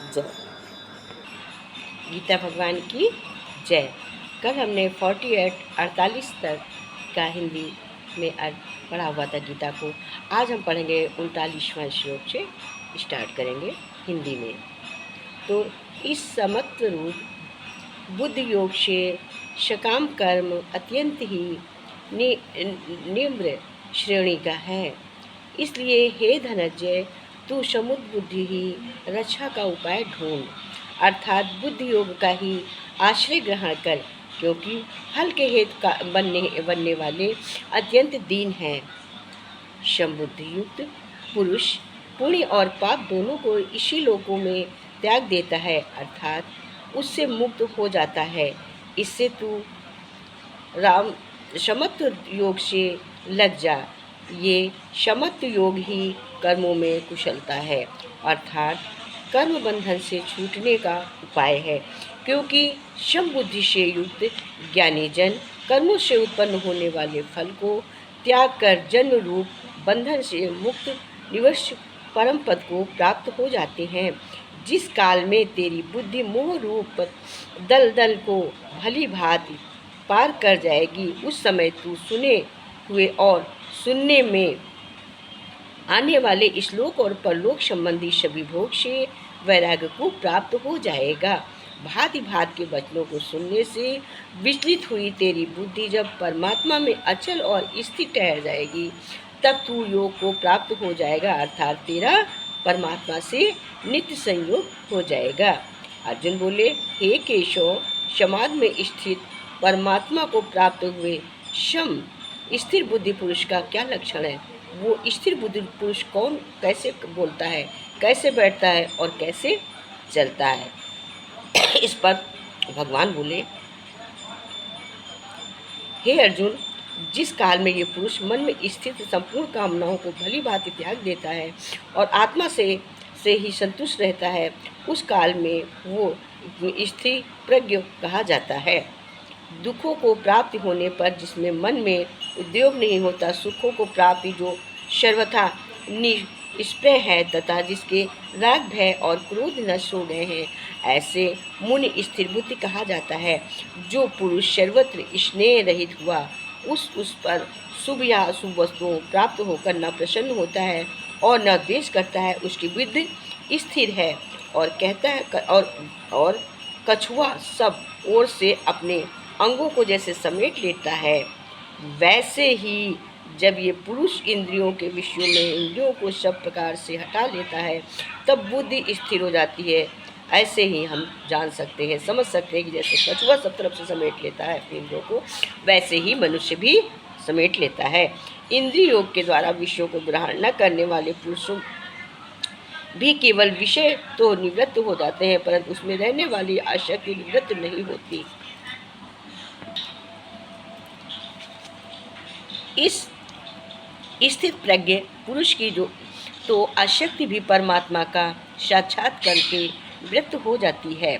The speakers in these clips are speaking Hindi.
जय। गीता भगवान की जय। कल हमने 48 तक का हिंदी में अर्थ पढ़ा हुआ था गीता को। आज हम पढ़ेंगे 39वां श्लोक से स्टार्ट करेंगे हिंदी में। तो इस समत्व रूप बुद्ध योग से सकाम कर्म अत्यंत ही निम्र श्रेणी का है। इसलिए हे धनंजय, तू समुद्र बुद्धि ही रक्षा का उपाय ढूंढ, अर्थात बुद्धि योग का ही आश्रय ग्रहण कर, क्योंकि फल के हेतु का बनने वाले अत्यंत दीन हैं। समबुद्धि युक्त पुरुष पुण्य और पाप दोनों को इसी लोकों में त्याग देता है, अर्थात उससे मुक्त हो जाता है। इससे तू राम समत्व योग से लग जा। ये समत्व योग ही कर्मों में कुशलता है, अर्थात कर्म बंधन से छूटने का उपाय है, क्योंकि समबुद्धि से युक्त ज्ञानी जन कर्मों से उत्पन्न होने वाले फल को त्याग कर जन्म रूप बंधन से मुक्त निवश परम पद को प्राप्त हो जाते हैं। जिस काल में तेरी बुद्धि मोह रूप दलदल को भली भांति पार कर जाएगी, उस समय तू सुने हुए और सुनने में आने वाले श्लोक और परलोक संबंधी सभी भोग से वैराग्य को प्राप्त हो जाएगा। भांति भांति के वचनों को सुनने से विचलित हुई तेरी बुद्धि जब परमात्मा में अचल और स्थिर ठहर जाएगी, तब तू योग को प्राप्त हो जाएगा, अर्थात तेरा परमात्मा से नित्य संयोग हो जाएगा। अर्जुन बोले, हे केशव, समाधि में स्थित परमात्मा को प्राप्त हुए सम स्थिर बुद्धि पुरुष का क्या लक्षण है? वो स्थिर बुद्धि पुरुष कौन, कैसे बोलता है, कैसे बैठता है और कैसे चलता है? इस पर भगवान बोले, हे अर्जुन, जिस काल में ये पुरुष मन में स्थित संपूर्ण कामनाओं को भली भांति त्याग देता है और आत्मा से ही संतुष्ट रहता है, उस काल में वो स्थिर प्रज्ञ कहा जाता है। दुखों को प्राप्ति होने पर जिसमें मन में उद्योग नहीं होता, सुखों को प्राप्ति जो सर्वथा निष्प्रय है तथा जिसके राग भय और क्रोध नष्ट हो गए हैं, ऐसे मुनि स्थिर बुद्धि कहा जाता है। जो पुरुष सर्वत्र स्नेह रहित हुआ, उस पर शुभ या अशुभ वस्तुओं प्राप्त होकर न प्रसन्न होता है और न द्वेष करता है, उसकी बुद्धि स्थिर है। और कहता है और कछुआ सब ओर से अपने अंगों को जैसे समेट लेता है, वैसे ही जब ये पुरुष इंद्रियों के विषयों में इंद्रियों को सब प्रकार से हटा लेता है, तब बुद्धि स्थिर हो जाती है। ऐसे ही हम जान सकते हैं, समझ सकते हैं कि जैसे कछुआ सब तरफ से समेट लेता है अपने इंद्रियों को, वैसे ही मनुष्य भी समेट लेता है। इंद्रिय योग के द्वारा विषयों को ग्रहण न करने वाले पुरुषों भी केवल विषय तो निवृत्त हो जाते हैं, परंतु उसमें रहने वाली आसक्ति निवृत्त नहीं होती। इस स्थित प्रज्ञ पुरुष की जो तो आसक्ति भी परमात्मा का साक्षात करके वृत्त हो जाती है।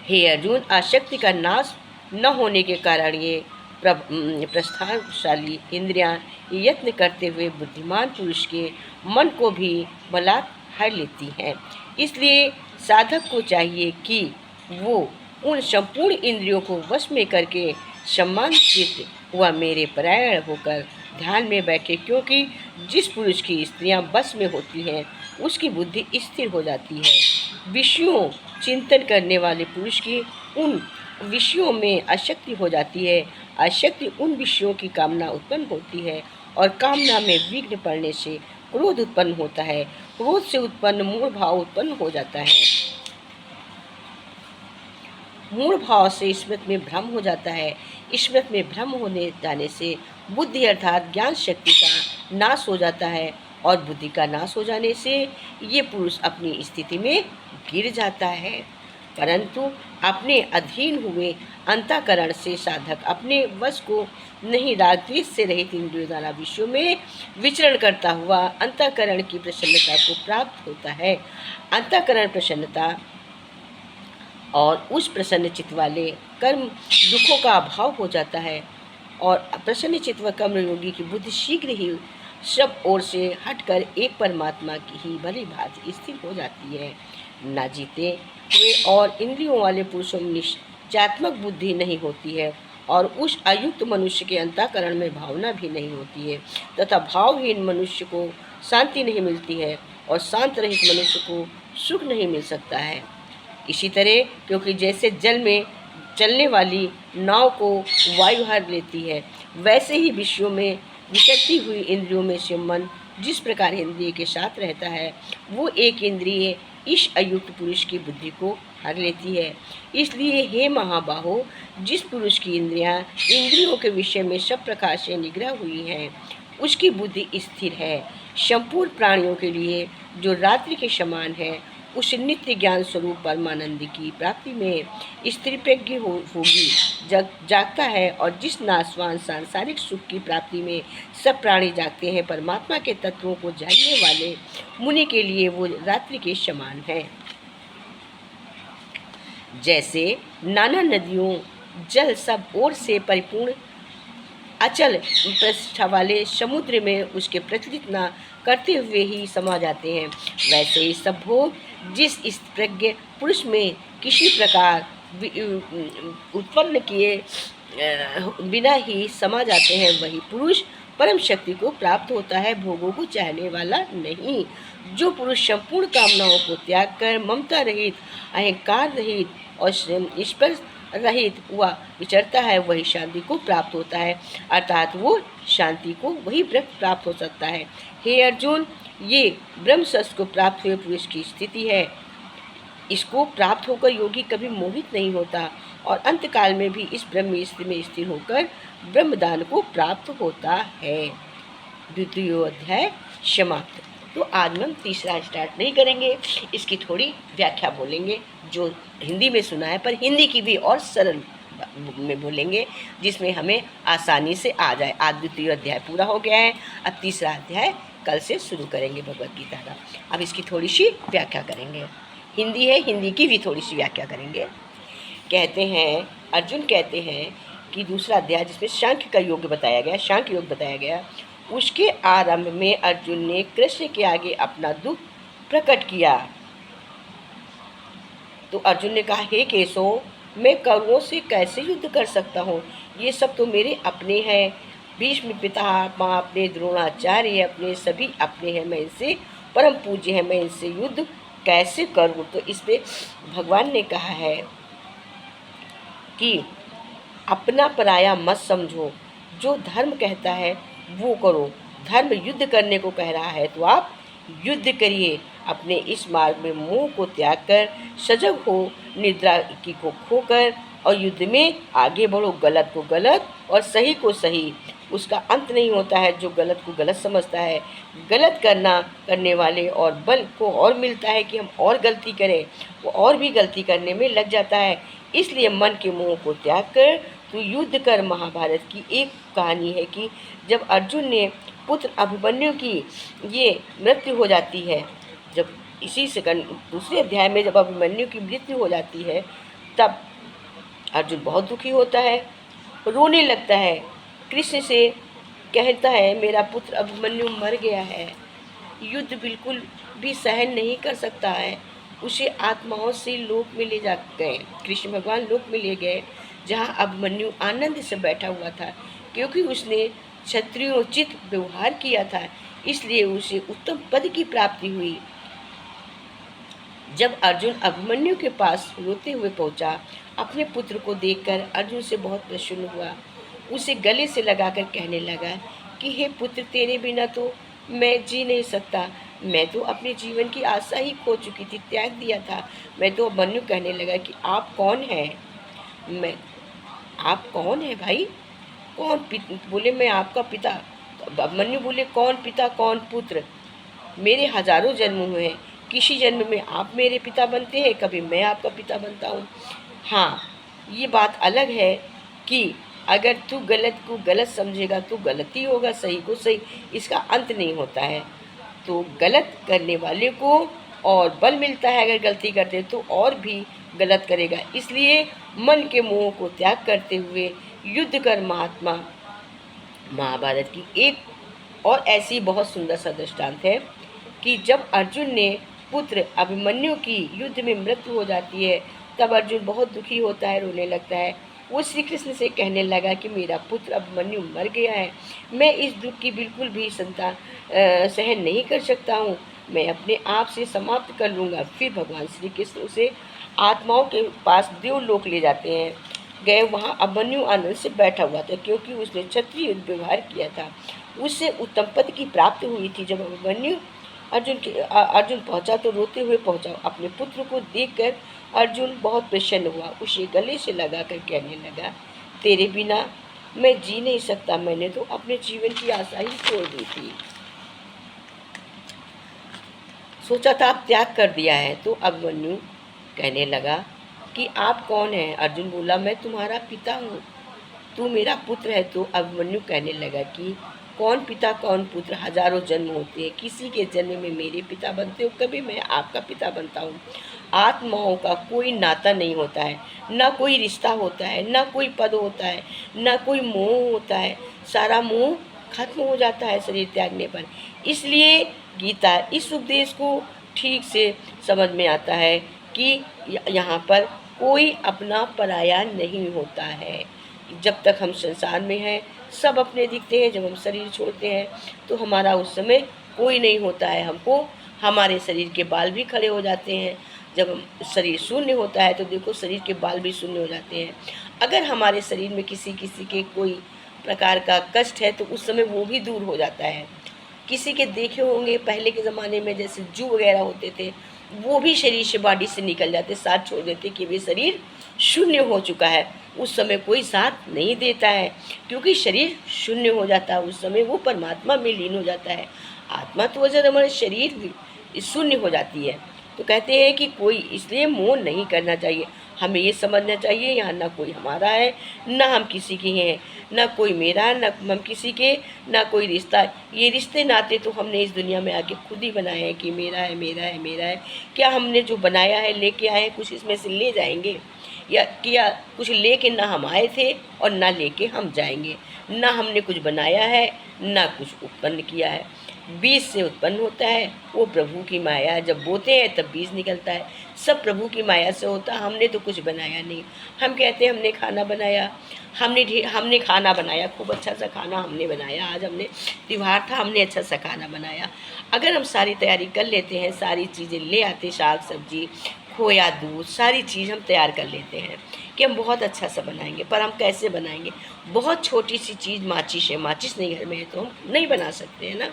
हे अर्जुन, आसक्ति का नाश न होने के कारण ये प्रस्थानशाली इंद्रियां यत्न करते हुए बुद्धिमान पुरुष के मन को भी बलात् हर लेती हैं। इसलिए साधक को चाहिए कि वो उन संपूर्ण इंद्रियों को वश में करके सम्मानित हुआ मेरे परायण होकर ध्यान में बैठे, क्योंकि जिस पुरुष की स्त्रियां बस में होती हैं, उसकी बुद्धि स्थिर हो जाती है। विषयों चिंतन करने वाले पुरुष की उन विषयों में आसक्ति हो जाती है। आसक्ति उन विषयों की कामना उत्पन्न होती है और कामना में विघ्न पड़ने से क्रोध उत्पन्न होता है। क्रोध से उत्पन्न मूढ़ भाव उत्पन्न हो जाता है। मूढ़ भाव से स्मृति में भ्रम हो जाता है। स्मृति में भ्रम होने जाने से बुद्धि अर्थात ज्ञान शक्ति का नाश हो जाता है और बुद्धि का नाश हो जाने से ये पुरुष अपनी स्थिति में गिर जाता है। परंतु अपने अधीन हुए अंतःकरण से साधक अपने वश को नहीं, राग द्वेष से रहित इंद्रियों द्वारा विषयों में विचरण करता हुआ अंतःकरण की प्रसन्नता को प्राप्त होता है। अंतःकरण प्रसन्नता और उस प्रसन्न चित्त वाले कर्म दुखों का अभाव हो जाता है और प्रसन्न चित्त व कर्म योगी की बुद्धि शीघ्र ही सब ओर से हटकर एक परमात्मा की ही भली भांति स्थिर हो जाती है। ना जीते हुए और इंद्रियों वाले पुरुषों में निश्चयात्मक बुद्धि नहीं होती है और उस अयुक्त मनुष्य के अंतःकरण में भावना भी नहीं होती है तथा भावहीन मनुष्य को शांति नहीं मिलती है और शांत रहित मनुष्य को सुख नहीं मिल सकता है। इसी तरह क्योंकि जैसे जल में चलने वाली नाव को वायु हर लेती है, वैसे ही विषयों में विचरती हुई इंद्रियों में से मन जिस प्रकार इंद्रिय के साथ रहता है, वो एक इंद्रिय इस अयुक्त पुरुष की बुद्धि को हर लेती है। इसलिए हे महाबाहो, जिस पुरुष की इंद्रियों के विषय में सब प्रकार से निग्रह हुई है, उसकी बुद्धि स्थिर है। संपूर्ण प्राणियों के लिए जो रात्रि के समान है, उस नित्य ज्ञान स्वरूप परमानंद की प्राप्ति में स्थिर प्रज्ञ होगी जागता है। और जिस नाशवान सांसारिक सुख की प्राप्ति में सब प्राणी जागते हैं, परमात्मा के तत्वों को जानने वाले मुनि के लिए वो रात्रि के समान है। जैसे नाना नदियों जल सब ओर से परिपूर्ण अचल प्रतिष्ठा वाले समुद्र में उसके प्रचलित न करते हुए ही समा जाते हैं, वैसे ही सब भोग जिस इस प्रज्ञ पुरुष में किसी प्रकार उत्पन्न किए बिना ही समा जाते हैं, वही पुरुष परम शक्ति को प्राप्त होता है, भोगों को चाहने वाला नहीं। जो पुरुष संपूर्ण कामनाओं को त्याग कर ममता रहित, अहंकार रहित और स्पर्श रहित हुआ विचरता है, वही शांति को प्राप्त होता है, अर्थात वो शांति को वही ब्रह्म प्राप्त हो सकता है। हे अर्जुन, ये ब्रह्म शस्त्र को प्राप्त हुए पुरुष की स्थिति है। इसको प्राप्त होकर योगी कभी मोहित नहीं होता और अंतकाल में भी इस ब्रह्म स्थिति में स्थिर होकर ब्रह्मदान को प्राप्त होता है। द्वितीय अध्याय समाप्त। तो आज हम तीसरा स्टार्ट नहीं करेंगे, इसकी थोड़ी व्याख्या बोलेंगे जो हिंदी में सुना है, पर हिंदी की भी और सरल में बोलेंगे जिसमें हमें आसानी से आ जाए। आज द्वितीय अध्याय पूरा हो गया है, अब तीसरा अध्याय कल से शुरू करेंगे भगवद गीता का। अब इसकी थोड़ी सी व्याख्या करेंगे, हिंदी है, हिंदी की भी थोड़ी सी व्याख्या करेंगे। कहते हैं, अर्जुन कहते हैं कि दूसरा अध्याय जिसमें सांख्य का योग बताया गया, सांख्य योग बताया गया, उसके आरंभ में अर्जुन ने कृष्ण के आगे अपना दुख प्रकट किया। तो अर्जुन ने कहा, हे केशव, मैं कौरवों से कैसे युद्ध कर सकता हूँ? ये सब तो मेरे अपने हैं, भीष्म पितामह अपने, द्रोणाचार्य अपने, सभी अपने हैं, मैं इनसे परम पूज्य है, मैं इनसे युद्ध कैसे करूँ? तो इस पे भगवान ने कहा है कि अपना पराया मत समझो, जो धर्म कहता है वो करो। धर्म युद्ध करने को कह रहा है तो आप युद्ध करिए। अपने इस मार्ग में मोह को त्याग कर सजग हो, निद्रा की को खोकर और युद्ध में आगे बढ़ो। गलत को गलत और सही को सही, उसका अंत नहीं होता है। जो गलत को गलत समझता है, गलत करने वाले और बल को और मिलता है कि हम और गलती करें, वो और भी गलती करने में लग जाता है। इसलिए मन के मोह को त्याग कर तू युद्ध कर। महाभारत की एक कहानी है कि जब अर्जुन ने पुत्र अभिमन्यु की ये मृत्यु हो जाती है, जब इसी सेकंड दूसरे अध्याय में जब अभिमन्यु की मृत्यु हो जाती है, तब अर्जुन बहुत दुखी होता है, रोने लगता है, कृष्ण से कहता है मेरा पुत्र अभिमन्यु मर गया है, युद्ध बिल्कुल भी सहन नहीं कर सकता है। उसे आत्माओं से लोक में ले जा गए, कृष्ण भगवान लोक में ले गए जहाँ अभिमन्यु आनंद से बैठा हुआ था, क्योंकि उसने क्षत्रियोचित व्यवहार किया था, इसलिए उसे उत्तम पद की प्राप्ति हुई। जब अर्जुन अभिमन्यु के पास रोते हुए पहुंचा, अपने पुत्र को देखकर अर्जुन से बहुत प्रसन्न हुआ, उसे गले से लगाकर कहने लगा कि हे पुत्र, तेरे बिना तो मैं जी नहीं सकता, मैं तो अपने जीवन की आशा ही खो चुकी थी, त्याग दिया था। मैं तो अभिमन्यु कहने लगा कि आप कौन हैं? आप कौन है भाई? कौन? बोले मैं आपका पिता। तो अभिमन्यु बोले कौन पिता कौन पुत्र? मेरे हजारों जन्म हुए हैं, किसी जन्म में आप मेरे पिता बनते हैं, कभी मैं आपका पिता बनता हूँ। हाँ, ये बात अलग है कि अगर तू गलत को गलत समझेगा तो गलत ही होगा, सही को सही, इसका अंत नहीं होता है। तो गलत करने वाले को और बल मिलता है, अगर गलती करते तो और भी गलत करेगा। इसलिए मन के मोह को त्याग करते हुए युद्ध कर। महात्मा महाभारत की एक और ऐसी बहुत सुंदर सा दृष्टांत है कि जब अर्जुन ने पुत्र अभिमन्यु की युद्ध में मृत्यु हो जाती है, तब अर्जुन बहुत दुखी होता है, रोने लगता है। वो श्री कृष्ण से कहने लगा कि मेरा पुत्र अभिमन्यु मर गया है, मैं इस दुख की बिल्कुल भी सहन नहीं कर सकता हूँ, मैं अपने आप से समाप्त कर लूँगा। फिर भगवान श्री कृष्ण उसे आत्माओं के पास देवलोक ले जाते हैं। गए वहाँ अभिमन्यु आनंद से बैठा हुआ था, क्योंकि उसने क्षत्रिय व्यवहार किया था, उससे उत्तम पद की प्राप्ति हुई थी। जब अभिमन्यु अर्जुन पहुंचा तो रोते हुए पहुंचा। अपने पुत्र को देखकर अर्जुन बहुत प्रसन्न हुआ, उसे गले से लगाकर कहने लगा, तेरे बिना मैं जी नहीं सकता, मैंने तो अपने जीवन की आशा ही छोड़ दी थी, सोचा था आप त्याग कर दिया है। तो अभिमन्यु कहने लगा कि आप कौन हैं? अर्जुन बोला, मैं तुम्हारा पिता हूँ, तू मेरा पुत्र है। तो अभिमन्यु कहने लगा कि कौन पिता कौन पुत्र, हजारों जन्म होते हैं, किसी के जन्म में मेरे पिता बनते हो, कभी मैं आपका पिता बनता हूँ। आत्माओं का कोई नाता नहीं होता है, ना कोई रिश्ता होता है, ना कोई पद होता है, ना कोई मोह होता है, सारा मोह खत्म हो जाता है शरीर त्यागने पर। इसलिए गीता इस उपदेश को ठीक से समझ में आता है कि यहाँ पर कोई अपना पराया नहीं होता है। जब तक हम संसार में हैं सब अपने दिखते हैं, जब हम शरीर छोड़ते हैं तो हमारा उस समय कोई नहीं होता है। हमको हमारे शरीर के बाल भी खड़े हो जाते हैं, जब हम शरीर शून्य होता है तो देखो शरीर के बाल भी शून्य हो जाते हैं। अगर हमारे शरीर में किसी के कोई प्रकार का कष्ट है तो उस समय वो भी दूर हो जाता है। किसी के देखे होंगे पहले के ज़माने में जैसे जू वगैरह होते थे, वो भी शरीर से बॉडी से निकल जाते, साथ छोड़ देते कि वे शरीर शून्य हो चुका है। उस समय कोई साथ नहीं देता है, क्योंकि शरीर शून्य हो जाता है, उस समय वो परमात्मा में लीन हो जाता है। आत्मा तो अगर हमारे शरीर शून्य हो जाती है। तो कहते हैं कि कोई इसलिए मोह नहीं करना चाहिए, हमें ये समझना चाहिए यहाँ ना कोई हमारा है, ना हम किसी के हैं, ना कोई मेरा है, ना हम किसी के, ना कोई रिश्ता। ये रिश्ते नाते तो हमने इस दुनिया में आके खुद ही बनाए हैं कि मेरा है, मेरा है, मेरा है। क्या हमने जो बनाया है लेके आए हैं, कुछ इसमें से ले जाएंगे? या किया कुछ लेके ना हम आए थे और ना लेके हम जाएंगे। ना हमने कुछ बनाया है, ना कुछ उत्पन्न किया है। बीज से उत्पन्न होता है, वो प्रभु की माया है। जब बोते हैं तब बीज निकलता है, सब प्रभु की माया से होता है। हमने तो कुछ बनाया नहीं। हम कहते हैं हमने खाना बनाया, हमने खाना बनाया, खूब अच्छा सा खाना हमने बनाया, आज हमने त्योहार था, हमने अच्छा सा खाना बनाया। अगर हम सारी तैयारी कर लेते हैं, सारी चीज़ें ले आते, साग सब्जी, खोया, दूध, सारी चीज़ हम तैयार कर लेते हैं कि हम बहुत अच्छा सा बनाएंगे। पर हम कैसे बनाएंगे? बहुत छोटी सी चीज़ माचिस है, माचिस नहीं घर में है तो हम नहीं बना सकते हैं ना।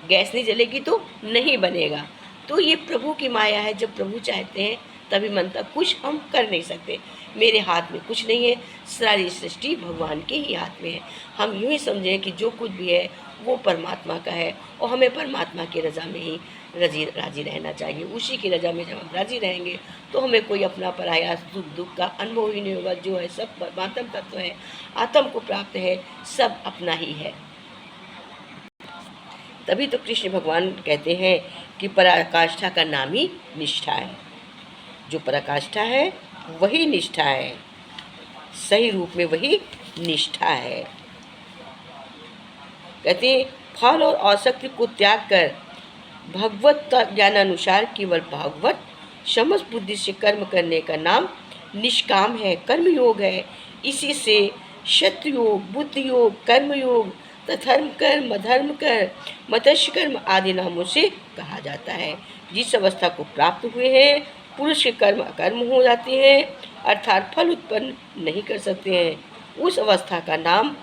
गैस नहीं जलेगी तो नहीं बनेगा। तो ये प्रभु की माया है, जब प्रभु चाहते हैं तभी बनता, कुछ हम कर नहीं सकते। मेरे हाथ में कुछ नहीं है, सारी सृष्टि भगवान के ही हाथ में है। हम यूँ ही समझें कि जो कुछ भी है वो परमात्मा का है और हमें परमात्मा की रज़ा में ही राजी रहना चाहिए। उसी की रज़ा में जब हम राजी रहेंगे तो हमें कोई अपना पराया सुख दुख का अनुभव ही नहीं होगा। जो है सब परमात्म तत्व है, आत्म को प्राप्त है, सब अपना ही है। तभी तो कृष्ण भगवान कहते हैं कि पराकाष्ठा का नाम ही निष्ठा है। जो पराकाष्ठा है वही निष्ठा है, सही रूप में वही निष्ठा है। कहते हैं फल और आसक्ति को त्याग कर भगवत ज्ञानानुसार केवल भागवत समझ बुद्धि से कर्म करने का नाम निष्काम है, कर्मयोग है। इसी से शत्रु योग, बुद्धि योग, कर्मयोग, तथर्म कर्म, अधर्म कर्म, मत्स्य कर्म आदि नामों से कहा जाता है। जिस अवस्था को प्राप्त हुए हैं पुरुष के कर्म अकर्म हो जाते हैं, अर्थात फल उत्पन्न नहीं कर सकते हैं, उस अवस्था का नाम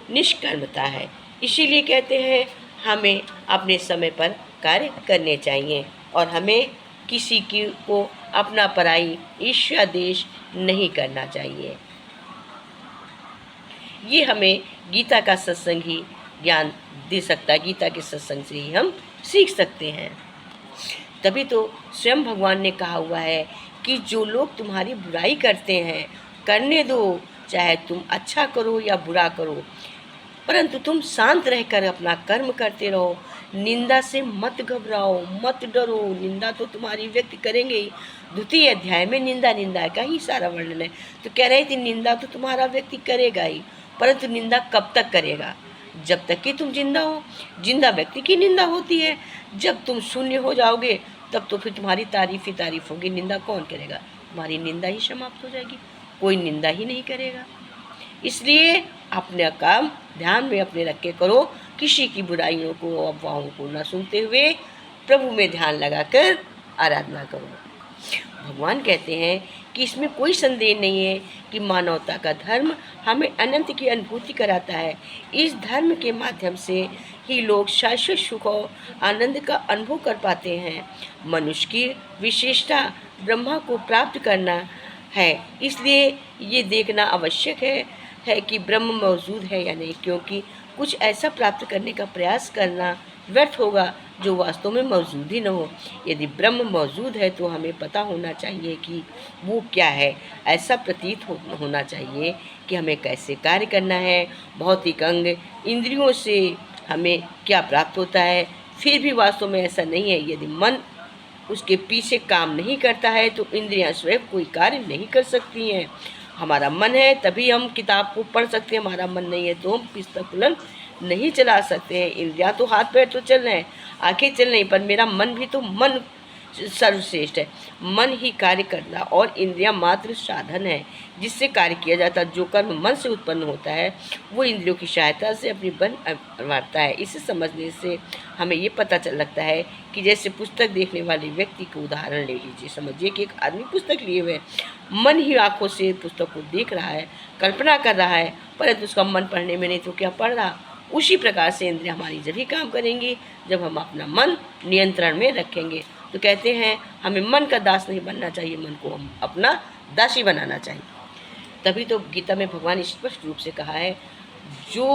निष्कर्मता है। इसीलिए कहते हैं हमें अपने समय पर कार्य करने चाहिए और हमें किसी की को अपना पराई ईर्ष्या देश नहीं करना चाहिए। ये हमें गीता का सत्संग ही ज्ञान दे सकता है, गीता के सत्संग से ही हम सीख सकते हैं। तभी तो स्वयं भगवान ने कहा हुआ है कि जो लोग तुम्हारी बुराई करते हैं करने दो, चाहे तुम अच्छा करो या बुरा करो, परंतु तुम शांत रहकर अपना कर्म करते रहो। निंदा से मत घबराओ, मत डरो, निंदा तो तुम्हारी व्यक्ति करेंगे ही। द्वितीय अध्याय में निंदा का ही सारा वर्णन है। तो कह रही थी निंदा तो तुम्हारा व्यक्ति करेगा ही, परंतु निंदा कब तक करेगा? जब तक कि तुम जिंदा हो। जिंदा व्यक्ति की निंदा होती है, जब तुम शून्य हो जाओगे तब तो फिर तुम्हारी तारीफ ही तारीफ होगी, निंदा कौन करेगा? तुम्हारी निंदा ही समाप्त हो जाएगी, कोई निंदा ही नहीं करेगा। इसलिए अपना काम ध्यान में अपने रख के करो, किसी की बुराइयों को, अफवाहों को न सुनते हुए प्रभु में ध्यान लगाकर आराधना करो। भगवान कहते हैं कि इसमें कोई संदेह नहीं है कि मानवता का धर्म हमें अनंत की अनुभूति कराता है। इस धर्म के माध्यम से ही लोग शाश्वत सुख और आनंद का अनुभव कर पाते हैं। मनुष्य की विशेषता ब्रह्मा को प्राप्त करना है, इसलिए ये देखना आवश्यक है कि ब्रह्म मौजूद है या नहीं, क्योंकि कुछ ऐसा प्राप्त करने का प्रयास करना व्यर्थ होगा जो वास्तव में मौजूद ही न हो। यदि ब्रह्म मौजूद है तो हमें पता होना चाहिए कि वो क्या है। ऐसा प्रतीत होना चाहिए कि हमें कैसे कार्य करना है। भौतिक अंग इंद्रियों से हमें क्या प्राप्त होता है, फिर भी वास्तव में ऐसा नहीं है। यदि मन उसके पीछे काम नहीं करता है तो इंद्रियां स्वयं कोई कार्य नहीं कर सकती हैं। हमारा मन है तभी हम किताब को पढ़ सकते हैं, हमारा मन नहीं है तो हम पुस्तक नहीं चला सकते हैं। इंद्रियां तो हाथ पैर तो चल रहे हैं, आंखें चल रही, पर मेरा मन भी तो मन सर्वश्रेष्ठ है। मन ही कार्य करना और इंद्रियां मात्र साधन है जिससे कार्य किया जाता है। जो कर्म मन से उत्पन्न होता है वो इंद्रियों की सहायता से अपनी बन मारता है। इसे समझने से हमें ये पता चल लगता है कि जैसे पुस्तक देखने वाले व्यक्ति को उदाहरण ले लीजिए। समझिए कि एक आदमी पुस्तक लिए हुए, मन ही आंखों से पुस्तक को देख रहा है, कल्पना कर रहा है, परंतु उसका मन पढ़ने में नहीं तो क्या पढ़ रहा। उसी प्रकार से इंद्रियां हमारी जब ही काम करेंगी जब हम अपना मन नियंत्रण में रखेंगे। तो कहते हैं हमें मन का दास नहीं बनना चाहिए, मन को हम अपना दासी बनाना चाहिए। तभी तो गीता में भगवान स्पष्ट रूप से कहा है, जो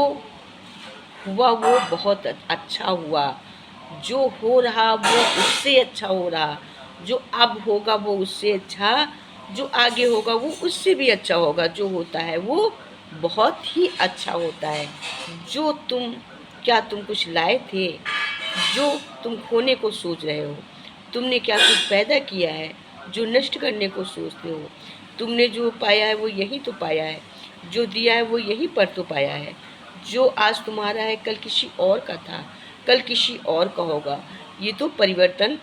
हुआ वो बहुत अच्छा हुआ, जो हो रहा वो उससे अच्छा हो रहा, जो अब होगा वो उससे अच्छा, जो आगे होगा वो उससे भी अच्छा होगा, जो होता है वो बहुत ही अच्छा होता है। जो क्या तुम कुछ लाए थे, जो तुम खोने को सोच रहे हो, तुमने क्या कुछ पैदा किया है जो नष्ट करने को सोचते हो। तुमने जो पाया है वो यही तो पाया है, जो दिया है वो यही पर तो पाया है। जो आज तुम्हारा है कल किसी और का था, कल किसी और का होगा। ये तो परिवर्तन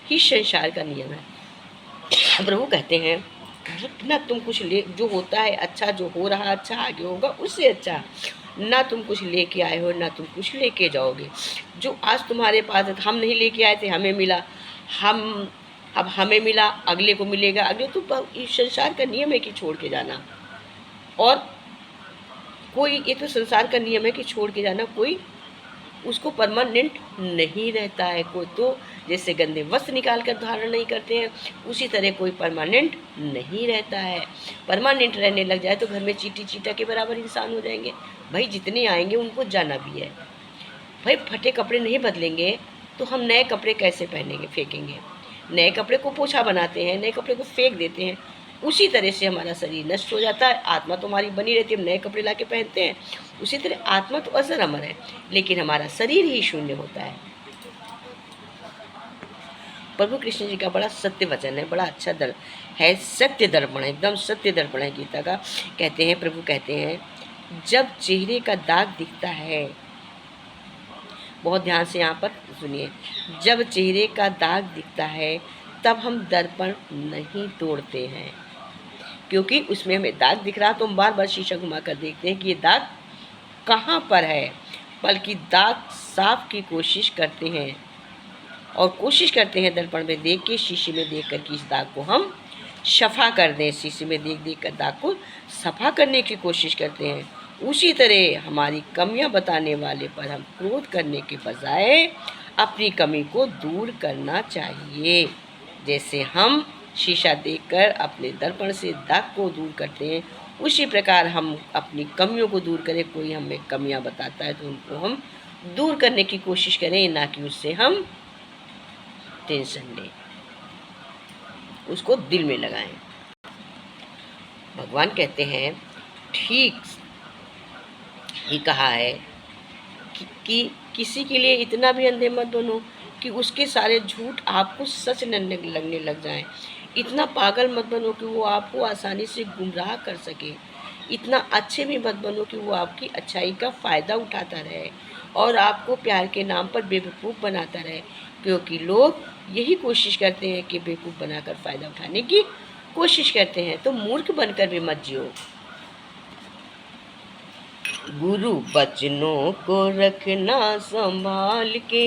ही संसार का नियम है। प्रभु कहते हैं जितना तुम कुछ ले, जो होता है अच्छा, जो हो रहा अच्छा, आगे होगा उससे अच्छा। ना तुम कुछ लेके आए हो ना तुम कुछ लेके जाओगे। जो आज तुम्हारे पास है, हम नहीं लेके आए थे, हमें मिला, अब हमें मिला, अगले को मिलेगा, अगले तो इस संसार का नियम है कि छोड़ के जाना। और कोई, ये तो संसार का नियम है कि छोड़ के जाना, कोई उसको परमानेंट नहीं रहता है। कोई तो जैसे गंदे वस्त्र निकाल कर धारण नहीं करते हैं, उसी तरह कोई परमानेंट नहीं रहता है। परमानेंट रहने लग जाए तो घर में चीटी चीटा के बराबर इंसान हो जाएंगे। भाई जितने आएंगे उनको जाना भी है। भाई फटे कपड़े नहीं बदलेंगे तो हम नए कपड़े कैसे पहनेंगे, फेंकेंगे। नए कपड़े को पोछा बनाते हैं, नए कपड़े को फेंक देते हैं। उसी तरह से हमारा शरीर नष्ट हो जाता है, आत्मा तो हमारी बनी रहती है, हम नए कपड़े ला के पहनते हैं। उसी तरह आत्मा तो अजर अमर है, लेकिन हमारा शरीर ही शून्य होता है। प्रभु कृष्ण जी का बड़ा सत्य वचन है, बड़ा अच्छा है, सत्य दर्पण है, एकदम सत्य दर्पण है गीता का। कहते हैं, प्रभु कहते हैं, जब चेहरे का दाग दिखता है, बहुत ध्यान से यहाँ पर सुनिए, जब चेहरे का दाग दिखता है तब हम दर्पण नहीं तोड़ते हैं, क्योंकि उसमें हमें दाग दिख रहा तो हम बार बार शीशा घुमा कर देखते हैं कि ये दाग कहाँ पर है, बल्कि दाग साफ की कोशिश करते हैं और कोशिश करते हैं दर्पण में देख के, शीशे में देख कर कि इस दाग को हम सफ़ा कर दें। शीशे में देख देख कर दाग को सफ़ा करने की कोशिश करते हैं। उसी तरह हमारी कमियां बताने वाले पर हम क्रोध करने के बजाय अपनी कमी को दूर करना चाहिए। जैसे हम शीशा देखकर अपने दर्पण से दाग को दूर करते हैं, उसी प्रकार हम अपनी कमियों को दूर करें। कोई हमें कमियां बताता है तो उनको हम दूर करने की कोशिश करें, ना कि उससे हम टेंशन लें, उसको दिल में लगाएं। भगवान कहते हैं ठीक ही कहा है कि किसी के लिए इतना भी अंधे मत बनो कि उसके सारे झूठ आपको सच लगने लग जाएं। इतना पागल मत बनो कि वो आपको आसानी से गुमराह कर सके। इतना अच्छे भी मत बनो कि वो आपकी अच्छाई का फ़ायदा उठाता रहे और आपको प्यार के नाम पर बेवकूफ़ बनाता रहे। क्योंकि लोग यही कोशिश करते हैं कि बेवकूफ़ बनाकर फ़ायदा उठाने की कोशिश करते हैं। तो मूर्ख बनकर भी मत जियो। गुरु बचनों को रखना संभाल के,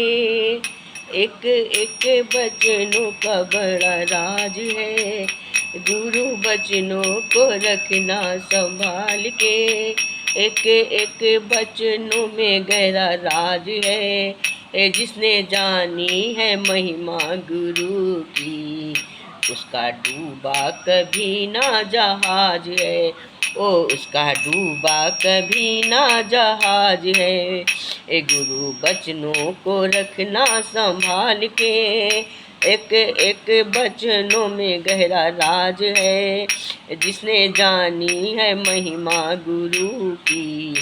एक एक बचनों का बड़ा राज है। गुरु बचनों को रखना संभाल के, एक एक बचनों में गहरा राज है। जिसने जानी है महिमा गुरु की, उसका डूबा कभी ना जहाज है। ओ उसका डूबा कभी ना जहाज है। गुरु बचनों को रखना संभाल के, एक एक बचनों में गहरा राज है। जिसने जानी है महिमा गुरु की,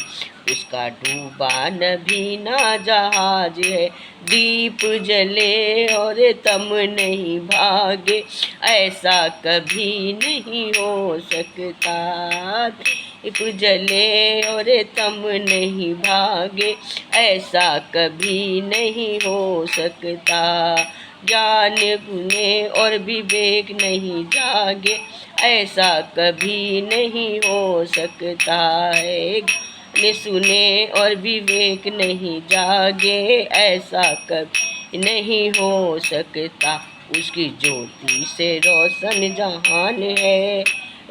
उसका डूबा नभी ना जहाज है। दीप जले और तम नहीं भागे, ऐसा कभी नहीं हो सकता। दीप जले और तम नहीं भागे, ऐसा कभी नहीं हो सकता। ज्ञान गुने और विवेक नहीं जागे, ऐसा कभी नहीं हो सकता है। ने सुने और विवेक नहीं जागे, ऐसा कभी नहीं हो सकता। उसकी ज्योति से रोशन जहान है,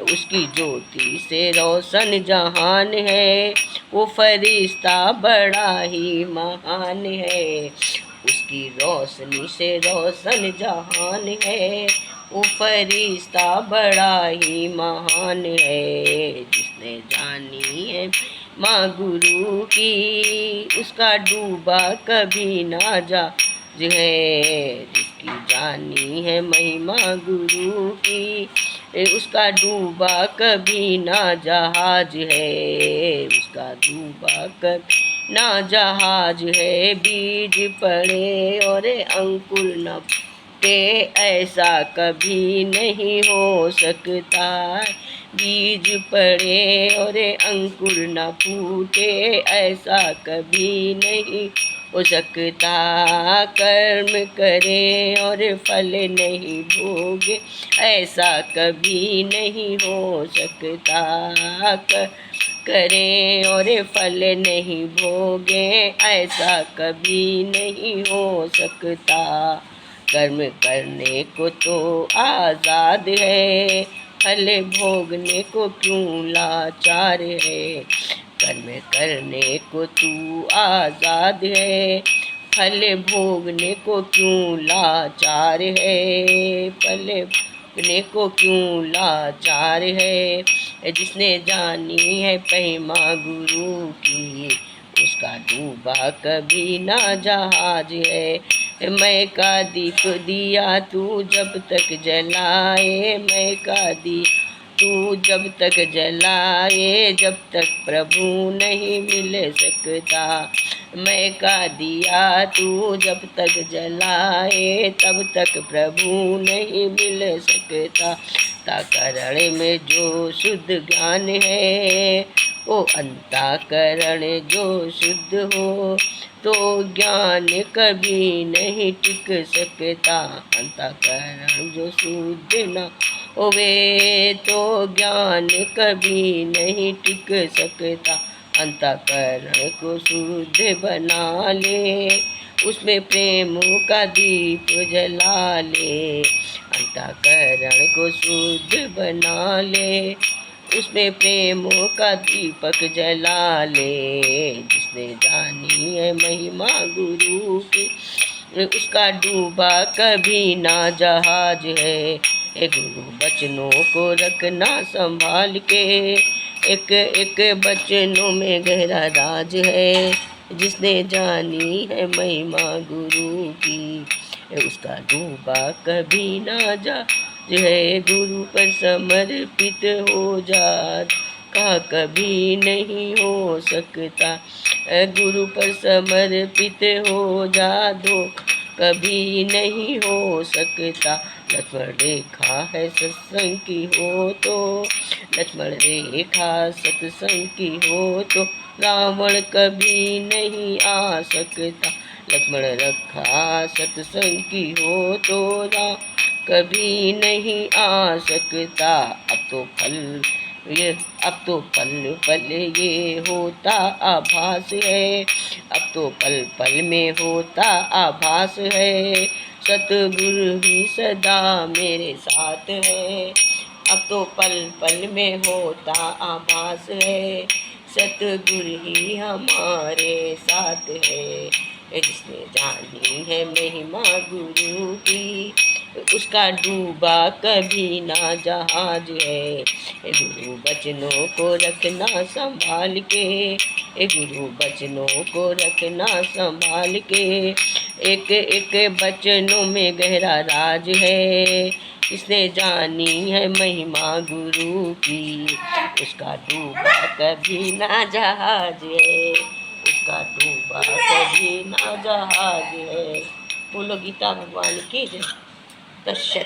उसकी ज्योति से रोशन जहान है। वो फरिश्ता बड़ा ही महान है, उसकी रोशनी से रोशन जहान है। वो फरिश्ता बड़ा ही महान है। जिसने जानी है माँ गुरु की, उसका डूबा कभी ना जा है। जिसकी जानी है महिमा गुरु की, उसका डूबा कभी ना जहाज है। उसका डूबा कभी ना जहाज है। बीज पड़े और अंकुर न फूटे, ऐसा कभी नहीं हो सकता। बीज पड़े और अंकुर न फूटे, ऐसा कभी नहीं हो सकता। कर्म करे और फल नहीं भोगे, ऐसा कभी नहीं हो सकता। करें और फल नहीं भोगे, ऐसा कभी नहीं हो सकता। कर्म करने को तो आज़ाद है, फल भोगने को क्यों लाचार है। कर्म करने को तू आज़ाद है, फल भोगने को क्यों लाचार है। फल भोगने को क्यों लाचार है। जिसने जानी है महिमा गुरु की, उसका डूबा कभी ना जहाज है। मैं का दीप दिया तू जब तक जलाए, मैं का दीप तू जब तक जलाए, जब तक प्रभु नहीं मिल सकता। मैं का दिया तू जब तक जलाए, तब तक प्रभु नहीं मिल सकता। अंतःकरण में जो शुद्ध ज्ञान है, वो अंतःकरण जो शुद्ध हो, तो ज्ञान कभी नहीं टिक सकता। अंतःकरण जो शुद्ध न होवे, तो ज्ञान कभी नहीं टिक सकता। अंतःकरण को शुद्ध बना ले, उसमें प्रेम का दीप जला ले। अंतःकरण को शुद्ध बना ले, उसमें प्रेम का दीपक जला ले। जिसने जानी है महिमा गुरु की, उसका डूबा कभी ना जहाज है। गुरु बचनों को रखना संभाल के, एक एक बचनों में गहरा राज है। जिसने जानी है महिमा गुरु की, उसका डूबा कभी ना जा है। गुरु पर समर्पित हो जा का कभी नहीं हो सकता। गुरु पर समर्पित हो जा दो कभी नहीं हो सकता। लक्ष्मण रेखा है सत्संग की हो तो, लक्ष्मण रेखा सत्संग की हो तो, रावण कभी नहीं आ सकता। लक्ष्मण रखा सत्संग की हो तो राम कभी नहीं आ सकता। अब तो पल पल ये होता आभास है। अब तो पल पल में होता आभास है। सतगुरु ही सदा मेरे साथ है। अब तो पल पल में होता आभास है। सतगुरु ही हमारे साथ है। जिसने जानी है महिमा गुरु की, उसका डूबा कभी ना जहाज है। गुरु बचनों को रखना संभाल के, गुरु बचनों को रखना संभाल के। एक एक बचनों में गहरा राज है। इसने जानी है महिमा गुरु की, उसका डूबा कभी ना जहाज है। उसका डूबा कभी ना जहाज है। बोलो गीता भगवान की जय। तस्य